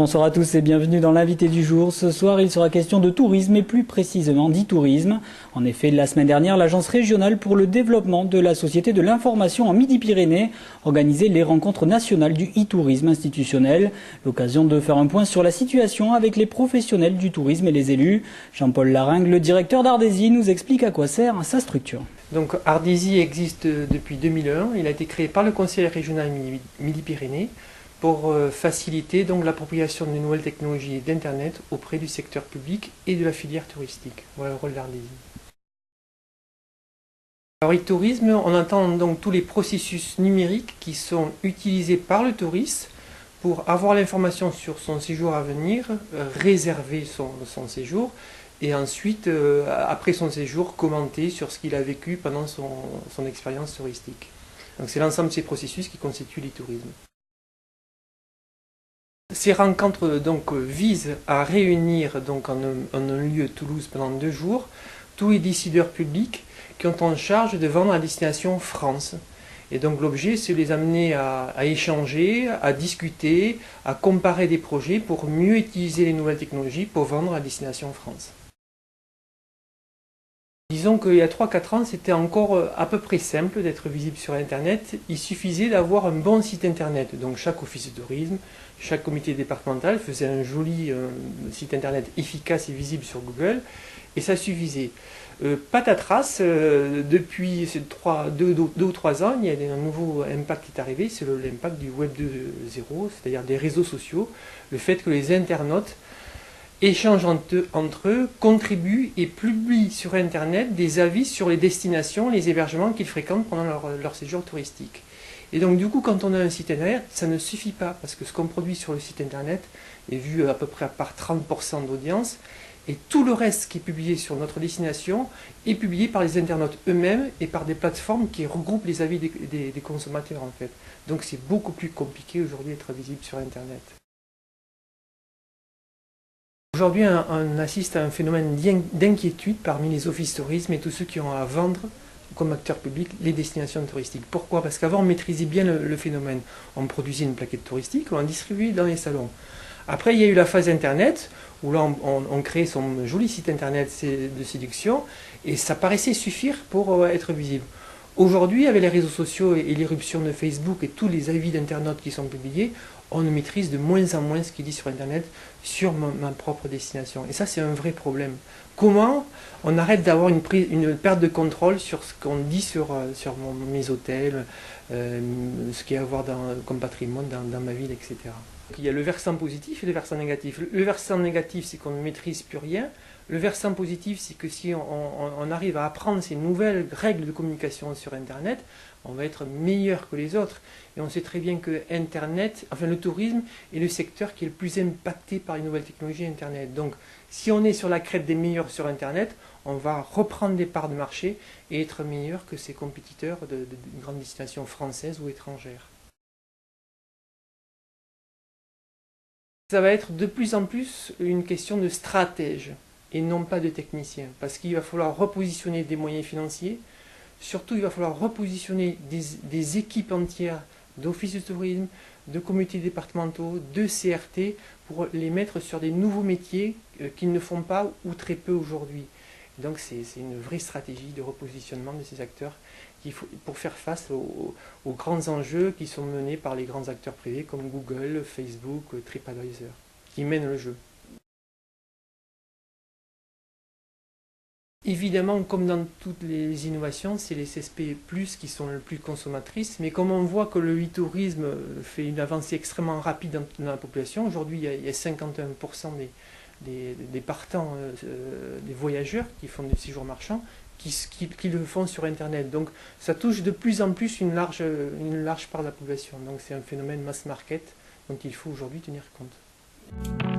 Bonsoir à tous et bienvenue dans l'invité du jour. Ce soir, il sera question de tourisme et plus précisément d'e-tourisme. En effet, la semaine dernière, l'Agence régionale pour le développement de la société de l'information en Midi-Pyrénées organisait les rencontres nationales du e-tourisme institutionnel. L'occasion de faire un point sur la situation avec les professionnels du tourisme et les élus. Jean-Paul Laringue, le directeur d'Ardésie, nous explique à quoi sert sa structure. Donc Ardésie existe depuis 2001. Il a été créé par le Conseil régional Midi-Pyrénées pour faciliter donc l'appropriation des nouvelles technologies d'Internet auprès du secteur public et de la filière touristique. Voilà le rôle d'Ardésie. Alors e-tourisme, on entend donc tous les processus numériques qui sont utilisés par le touriste pour avoir l'information sur son séjour à venir, réserver son séjour et ensuite, après son séjour, commenter sur ce qu'il a vécu pendant son expérience touristique. Donc c'est l'ensemble de ces processus qui constituent l'e-tourisme. Ces rencontres donc visent à réunir donc en un lieu Toulouse pendant 2 jours tous les décideurs publics qui ont en charge de vendre à destination France. Et donc l'objet, c'est de les amener à échanger, à discuter, à comparer des projets pour mieux utiliser les nouvelles technologies pour vendre à destination France. Disons qu'il y a 3-4 ans, c'était encore à peu près simple d'être visible sur Internet. Il suffisait d'avoir un bon site Internet. Donc chaque office de tourisme, chaque comité départemental faisait un joli site Internet efficace et visible sur Google. Et ça suffisait. Patatras, depuis 2 ou 3 ans, il y a un nouveau impact qui est arrivé. C'est l'impact du Web 2.0, c'est-à-dire des réseaux sociaux. Le fait que les internautes échangent entre eux, contribuent et publient sur Internet des avis sur les destinations, les hébergements qu'ils fréquentent pendant leur séjour touristique. Et donc du coup, quand on a un site Internet, ça ne suffit pas, parce que ce qu'on produit sur le site Internet est vu à peu près par 30% d'audience, et tout le reste qui est publié sur notre destination est publié par les internautes eux-mêmes et par des plateformes qui regroupent les avis des consommateurs en fait. Donc c'est beaucoup plus compliqué aujourd'hui d'être visible sur Internet. Aujourd'hui, on assiste à un phénomène d'inquiétude parmi les offices tourisme et tous ceux qui ont à vendre comme acteurs publics les destinations touristiques. Pourquoi? Parce qu'avant, on maîtrisait bien le phénomène. On produisait une plaquette touristique, on la distribuait dans les salons. Après, il y a eu la phase Internet, où là, on crée son joli site Internet de séduction, et ça paraissait suffire pour être visible. Aujourd'hui, avec les réseaux sociaux et l'irruption de Facebook et tous les avis d'internautes qui sont publiés, on maîtrise de moins en moins ce qu'il dit sur Internet sur ma propre destination. Et ça, c'est un vrai problème. Comment on arrête d'avoir une perte de contrôle sur ce qu'on dit sur mes hôtels, ce qu'il y a à voir comme patrimoine dans ma ville, etc. Il y a le versant positif et le versant négatif. Le versant négatif, c'est qu'on ne maîtrise plus rien. Le versant positif, c'est que si on arrive à apprendre ces nouvelles règles de communication sur Internet, on va être meilleur que les autres. Et on sait très bien que Internet, enfin le tourisme, est le secteur qui est le plus impacté par les nouvelles technologies Internet. Donc, si on est sur la crête des meilleurs sur Internet, on va reprendre des parts de marché et être meilleur que ses compétiteurs de grandes destinations françaises ou étrangères. Ça va être de plus en plus une question de stratège et non pas de technicien, parce qu'il va falloir repositionner des moyens financiers, surtout il va falloir repositionner des équipes entières d'offices de tourisme, de comités départementaux, de CRT, pour les mettre sur des nouveaux métiers qu'ils ne font pas ou très peu aujourd'hui. Donc c'est une vraie stratégie de repositionnement de ces acteurs pour faire face aux grands enjeux qui sont menés par les grands acteurs privés comme Google, Facebook, TripAdvisor, qui mènent le jeu. Évidemment, comme dans toutes les innovations, c'est les CSP+, qui sont les plus consommatrices, mais comme on voit que le e-tourisme fait une avancée extrêmement rapide dans la population, aujourd'hui il y a 51% des partants, des voyageurs qui font des séjours marchands, qui le font sur Internet. Donc ça touche de plus en plus une large part de la population. Donc c'est un phénomène mass market dont il faut aujourd'hui tenir compte.